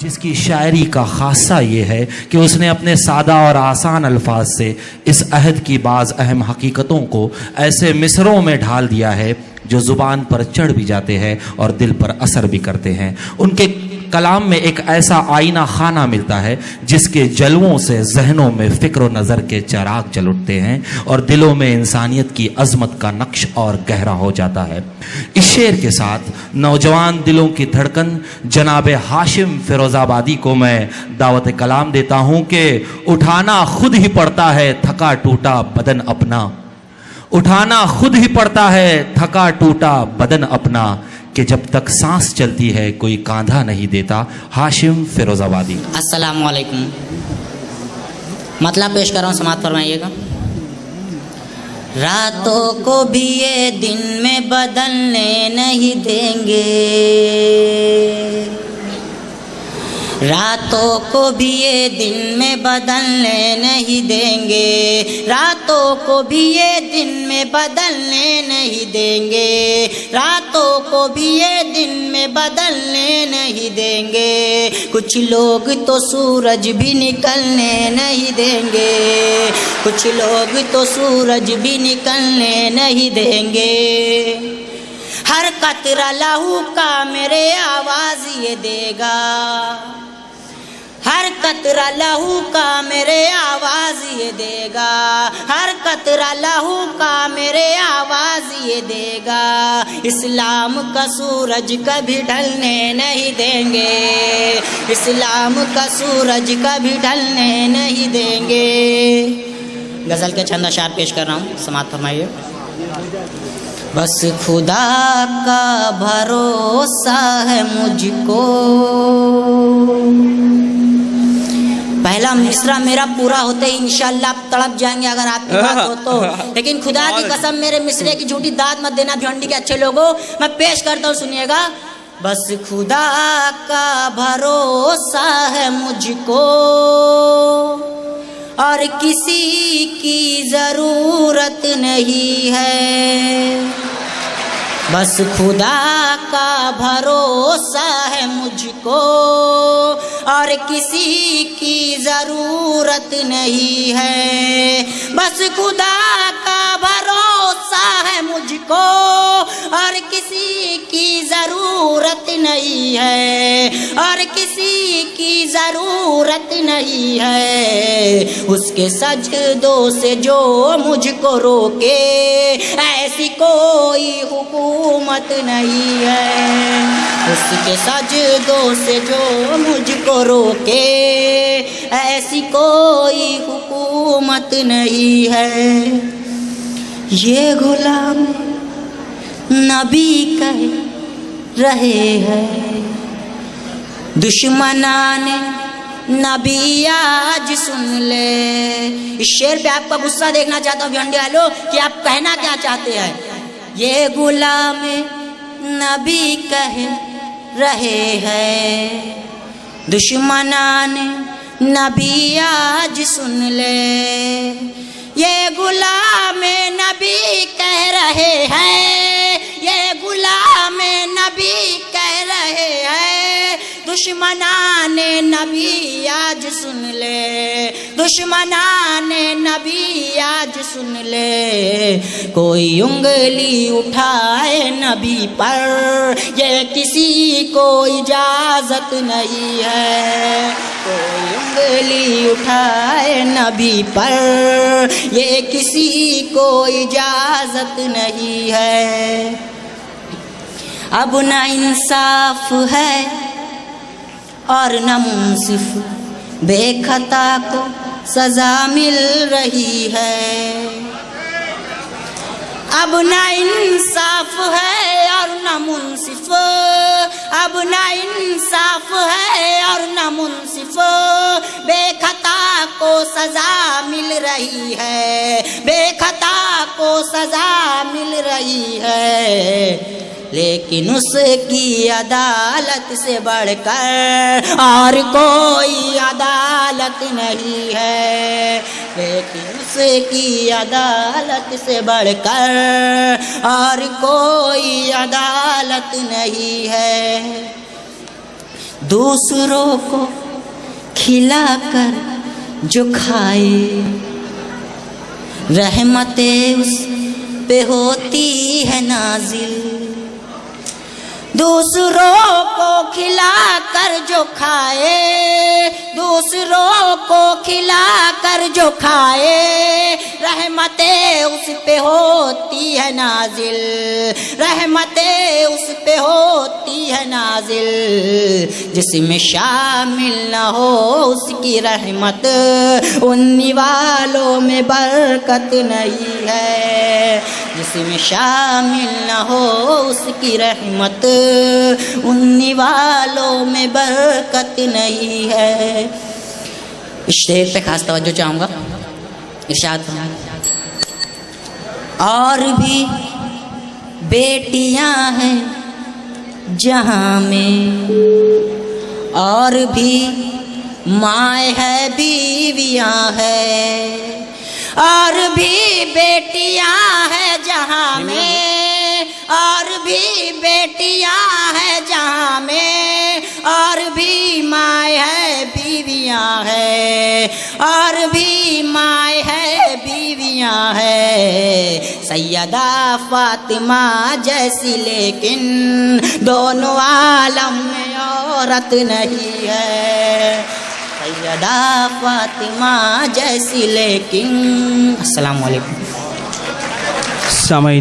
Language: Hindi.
जिसकी शायरी का खासा ये है कि उसने अपने सादा और आसान अल्फाज से इस अहद की बाज़ अहम हकीकतों को ऐसे मिसरों में ढाल दिया है जो ज़ुबान पर चढ़ भी जाते हैं और दिल पर असर भी करते हैं। उनके कलाम में एक ऐसा आईना खाना मिलता है जिसके जलवों से जहनों में फ़िक्र नज़र के चिराग जल उठते हैं और दिलों में इंसानियत की अज़मत का नक्श और गहरा हो जाता है। इस शेर के साथ नौजवान दिलों की धड़कन जनाब हाशिम फिरोज़ाबादी को मैं दावत कलाम देता हूँ कि उठाना खुद ही पड़ता है थका टूटा बदन अपना, उठाना खुद ही पड़ता है थका टूटा बदन अपना, कि जब तक सांस चलती है कोई कांधा नहीं देता। हाशिम फिरोज़ाबादी। अस्सलामु अलैकुम। मतलब पेश कर रहा हूँ, समाअत फरमाइएगा। रातों को भी ये दिन में बदलने नहीं देंगे, रातों को भी ये दिन में बदलने नहीं देंगे, रातों को भी ये दिन में बदलने नहीं देंगे, रातों को भी ये दिन में बदलने नहीं देंगे। कुछ लोग तो सूरज भी निकलने नहीं देंगे, कुछ लोग तो सूरज भी निकलने नहीं देंगे। हर कतरा लहू का मेरे आवाज़ ये देगा, हर कतरा लहू का मेरे आवाज़ ये देगा, हर कतरा लहू का मेरे आवाज़ ये देगा। इस्लाम का सूरज कभी ढलने नहीं देंगे, इस्लाम का सूरज कभी ढलने नहीं देंगे। गज़ल के चंद अशार पेश कर रहा हूँ, समाअत फरमाइए। बस खुदा का भरोसा है मुझको, पहला मिसरा मेरा पूरा होते ही इंशाअल्लाह आप तड़प जाएंगे अगर आपकी बात हो तो, लेकिन खुदा की कसम मेरे मिसरे की झूठी दाद मत देना भिवंडी के अच्छे लोगों। मैं पेश करता हूँ, सुनिएगा। बस खुदा का भरोसा है मुझको और किसी की ज़रूरत नहीं है, बस खुदा का भरोसा है मुझको और किसी की ज़रूरत नहीं है, बस खुदा का भरोसा है मुझको और किसी की ज़रूरत नहीं है, और किसी की ज़रूरत नहीं है। उसके सजदों से जो मुझको रोके ऐसी कोई हुकूमत नहीं है, उसके सजदों से जो मुझको रोके ऐसी कोई हुकूमत नहीं है। ये गुलाम नबी कह रहे हैं, दुश्मनाने नबी आज सुन ले। इस शेर पे आपका गुस्सा देखना चाहता हूँ भिवंडी वालों कि आप कहना क्या चाहते हैं। ये गुलाम नबी कह रहे हैं, दुश्मनाने नबी आज सुन ले। ये गुलाम नबी कह रहे हैं, ये गुलाम नबी कह रहे हैं, दुश्मनाने नबी आज सुन ले, दुश्मनाने नबी आज सुन ले। कोई उंगली उठाए नबी पर ये किसी को इजाज़त नहीं है, कोई उंगली उठाए नबी पर ये किसी को इजाज़त नहीं है। अब ना इंसाफ है और न मुंसिफ बेखता को सजा मिल रही है, अब ना इंसाफ है और न मुंसिफ, अब ना इंसाफ है और न मुंसिफ बेखता को सजा मिल रही है, बेखता को सजा मिल रही है। लेकिन उसकी अदालत से बढ़कर और कोई अदालत नहीं है, लेकिन उसकी अदालत से बढ़कर और कोई अदालत नहीं है। दूसरों को खिलाकर जो खाए, रहमतें उस पे होती है नाजिल। दूसरों को खिलाकर जो खाए, दूसरों को खिलाकर जो खाए, रहमतें उस पे होती है नाजिल, रहमतें उस पे होती है नाजिल। जिसमें शामिल न हो उसकी रहमत, उन्हीं वालों में बरकत नहीं है। जिसमें शामिल न हो उसकी रहमत, उन्हीं वालों में बरकत नहीं है। इस शेर पे खास तवज्जो चाहूँगा। इरशाद फरमाइए, और भी बेटियां हैं जहाँ में, और भी माए है बीवियां है, और भी बेटियां हैं जहाँ में, और भी बेटियां हैं जहाँ में, और भी माए है बीवियां है, और भी माए है बीवियां है। सैयदा फातिमा जैसी लेकिन दोनों आलम में औरत नहीं है। सैयदा फातिमा जैसी लेकिन। अस्सलाम वालेकुम। समय